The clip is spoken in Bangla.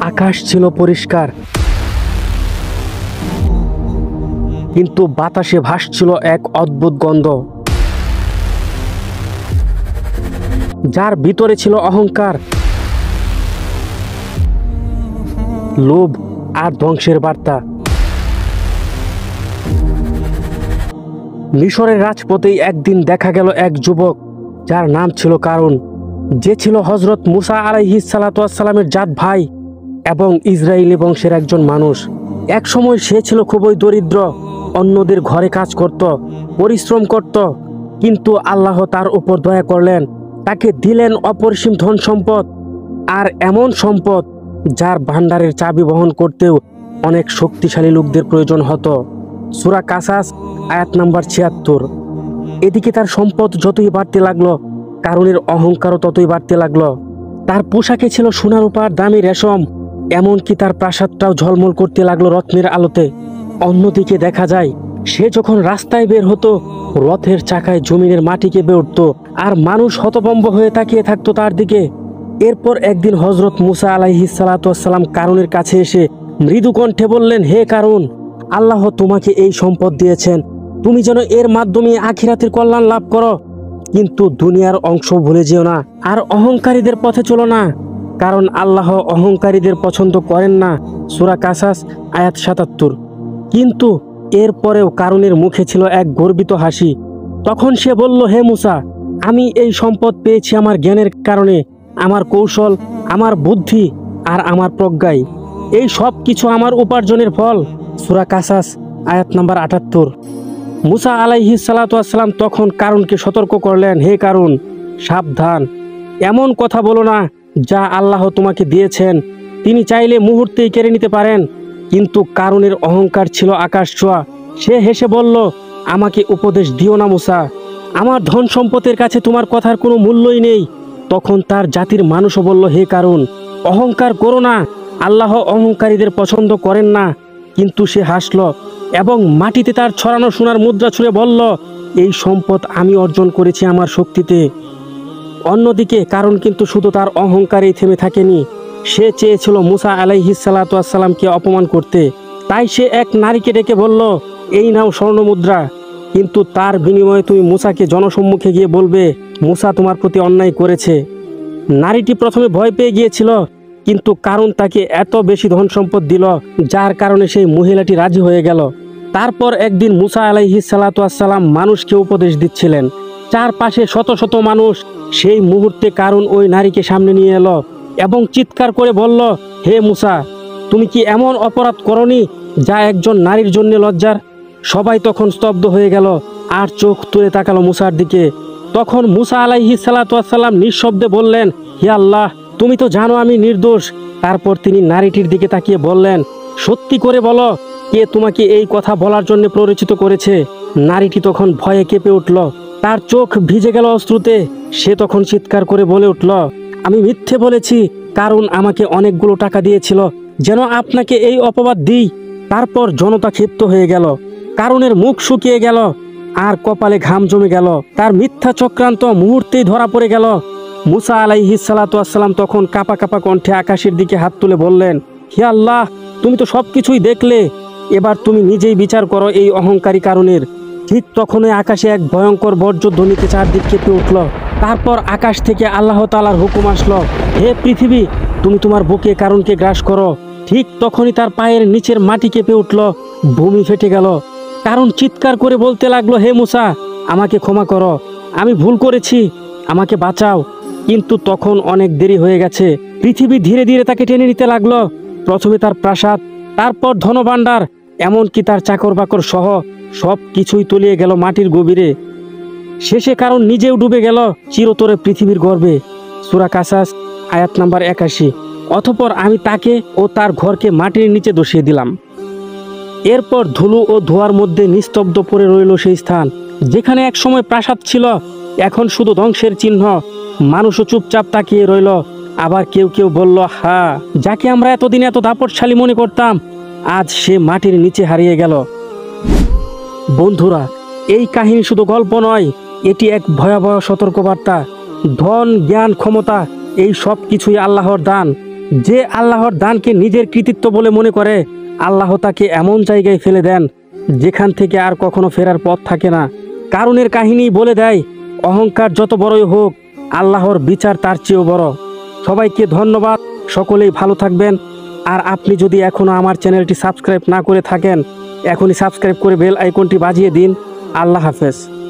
আকাশ ছিল পরিষ্কার, কিন্তু বাতাসে ভাসছিল এক অদ্ভুত গন্ধ, যার ভিতরে ছিল অহংকার, লোভ আর ধ্বংসের বার্তা। মিশরের রাজপথেই একদিন দেখা গেল এক যুবক, যার নাম ছিল কারুন, যে ছিল হযরত মুসা আলাইহিস সালাতু ওয়াস সালামের জাত ভাই এবং ইসরায়েলি বংশের একজন মানুষ। এক সময় সে ছিল খুবই দরিদ্র, অন্যদের ঘরে কাজ করত, পরিশ্রম করত, কিন্তু আল্লাহ তার উপর দয়া করলেন, তাকে দিলেন অপরিসীম ধন সম্পদ, আর এমন সম্পদ যার ভান্ডারের চাবি বহন করতেও অনেক শক্তিশালী লোকদের প্রয়োজন হতো। সূরা কাসাস আয়াত নাম্বার ৭৬। এদিকে তার সম্পদ যতই বাড়তে লাগলো, কারুনের অহংকারও ততই বাড়তে লাগলো। তার পোশাকে ছিল সোনা রূপার দামি রেশম, এমনকি তার প্রাসাদটাও ঝলমল করতে লাগলো রত্নের আলোতে। অন্যদিকে দেখা যায়, সে যখন রাস্তায় বের হতো, রথের চাকায় জমিনের মাটি কেঁপে উঠত, আর মানুষ হতভম্ব হয়ে তাকিয়ে থাকতো তার দিকে। এরপর একদিন হযরত মুসা আলাইহিস সালাতু ওয়াস সালাম কারুনের কাছে এসে মৃদু কণ্ঠে বললেন, হে কারুন, আল্লাহ তোমাকে এই সম্পদ দিয়েছেন, তুমি যেন এর মাধ্যমে আখিরাতের কল্যাণ লাভ করো, কিন্তু দুনিয়ার অংশ ভুলে যেও না, আর অহংকারীদের পথে চলো না, কারণ আল্লাহ অহংকারীদের পছন্দ করেন না। সূরা কাসাস আয়াত ৭৭। কিন্তু এরপরেও কারুনের মুখে ছিল এক গর্বিত হাসি। তখন সে বলল, হে মুসা, আমি এই সম্পদ পেয়েছি আমার জ্ঞানের কারণে, আমার কৌশল, আমার বুদ্ধি আর আমার প্রজ্ঞায়। এই সব কিছু আমার উপার্জনের ফল। সূরা কাসাস আয়াত নাম্বার ৭৮। মুসা আলাইহিস সালাতু ওয়াস সালাম তখন কারুনকে সতর্ক করলেন, হে কারুন, সাবধান, এমন কথা বলো না যা আল্লাহ তোমাকে দিয়েছেন তিনি চাইলে মুহূর্তেই কেড়ে নিতে পারেন। কিন্তু কারুনের অহংকার ছিল আকাশ ছোঁয়া। সে হেসে বলল, আমাকে উপদেশ দিও না মুসা, আমার ধন সম্পদের কাছে তোমার কথার কোনো মূল্যই নেই। তখন তার জাতির মানুষও বলল, হে কারুন, অহংকার করো না, আল্লাহ অহংকারীদের পছন্দ করেন না। কিন্তু সে হাসল এবং মাটিতে তার ছড়ানো সোনার মুদ্রা ছুঁড়ে বলল, এই সম্পদ আমি অর্জন করেছি আমার শক্তিতে। অন্যদিকে কারুন কিন্তু শুধু তার অহংকারেই থেমে থাকেনি, সে চেয়েছিল মুসা আলাইহিস সালাতু ওয়াস সালামকে অপমান করতে। তাই সে এক নারীকে ডেকে বলল, এই নাও স্বর্ণ মুদ্রা, কিন্তু তার বিনিময়ে তুমি মুসাকে জনসম্মুখে গিয়ে বলবে মুসা তোমার প্রতি অন্যায় করেছে। নারীটি প্রথমে ভয় পেয়ে গিয়েছিল, কিন্তু কারুন তাকে এত বেশি ধন সম্পদ দিল, যার কারণে সেই মহিলাটি রাজি হয়ে গেল। তারপর একদিন মুসা আলাইহিস সালাতু ওয়াস সালাম মানুষকে উপদেশ দিচ্ছিলেন, চারপাশে শত শত মানুষ। সেই মুহূর্তে কারুন ওই নারীকে সামনে নিয়ে এলো এবং চিৎকার করে বলল, হে মুসা, তুমি কি এমন অপরাধ করনি যা একজন নারীর জন্য লজ্জার? সবাই তখন স্তব্ধ হয়ে গেল আর চোখ তুলে তাকালো মুসার দিকে। তখন মুসা আলাইহিস সালাতু ওয়াস সালাম নিঃশব্দে বললেন, হে আল্লাহ, তুমি তো জানো আমি নির্দোষ। তারপর তিনি নারীটির দিকে তাকিয়ে বললেন, সত্যি করে বলো, কে তোমাকে এই কথা বলার জন্য প্ররোচিত করেছে? নারীটি তখন ভয়ে কেঁপে উঠল, তার চোখ ভিজে গেল অশ্রুতে। সে তখন চিৎকার করে বলে উঠল, আমি মিথ্যে বলেছি, কারণ আমাকে অনেকগুলো টাকা দিয়েছিল যেন আপনাকে এই অপবাদ দিই। তারপর জনতা ক্ষিপ্ত হয়ে গেল, কারুনের মুখ শুকিয়ে গেল আর কপালে ঘাম জমে গেল। তার মিথ্যা চক্রান্ত মুহূর্তেই ধরা পড়ে গেল। মুসা আলাইহিস সালাতু ওয়াস সালাম তখন কাঁপা কাঁপা কণ্ঠে আকাশের দিকে হাত তুলে বললেন, হে আল্লাহ, তুমি তো সবকিছুই দেখলে, এবার তুমি নিজেই বিচার করো এই অহংকারী কারুনের। ঠিক তখনই আকাশে এক ভয়ঙ্কর বজ্রধ্বনিতে চারদিক কেঁপে উঠল। তারপর আকাশ থেকে আল্লাহ তাআলার হুকুম আসলো, হে পৃথিবী, তুমি তোমার বুকে কারুনকে গ্রাস করো। ঠিক তখনই তার পায়ের নিচের মাটি কেঁপে উঠল, ভূমি ফেটে গেল। কারুন চিৎকার করে বলতে লাগলো, হে মুসা, আমাকে ক্ষমা করো, আমি ভুল করেছি, আমাকে বাঁচাও। কিন্তু তখন অনেক দেরি হয়ে গেছে। পৃথিবী ধীরে ধীরে তাকে টেনে নিতে লাগলো। প্রথমে তার প্রাসাদ, তারপর ধনভাণ্ডার, এমনকি তার চাকর বাকর সহ সব কিছুই তলিয়ে গেল মাটির গভীরে। শেষে কারণ নিজেও ডুবে গেল চিরতরে পৃথিবীর গর্ভে। সূরা কাসাস আয়াত নাম্বার ৮১। অতঃপর আমি তাকে ও তার ঘরকে মাটির নিচে দষিয়ে দিলাম। এরপর ধুলো ও ধোঁয়ার মধ্যে নিস্তব্ধ পড়ে রইল সেই স্থান, যেখানে একসময় প্রাসাদ ছিল, এখন শুধু ধ্বংসের চিহ্ন। মানুষও চুপচাপ তাকিয়ে রইল। আবার কেউ কেউ বলল, হা, যাকে আমরা এতদিন এত দাপটশালী মনে করতাম, আজ সে মাটির নিচে হারিয়ে গেল। বন্ধুরা, এই কাহিনী শুধু গল্প নয়, এটি এক ভয়াবহ সতর্কবার্তা। ধন, জ্ঞান, ক্ষমতা, এই সব কিছুই আল্লাহর দান। যে আল্লাহর দানকে নিজের কৃতিত্ব বলে মনে করে, আল্লাহ তাকে এমন জায়গায় ফেলে দেন যেখান থেকে আর কখনো ফেরার পথ থাকে না। কারুনের কাহিনী বলে দেয়, অহংকার যত বড়ই হোক, আল্লাহর বিচার তার চেয়েও বড়। সবাইকে ধন্যবাদ, সকলেই ভালো থাকবেন। আর আপনি যদি এখনো আমার চ্যানেলটি সাবস্ক্রাইব না করে থাকেন, এখনই সাবস্ক্রাইব করে বেল আইকনটি বাজিয়ে দিন। আল্লাহ হাফেজ।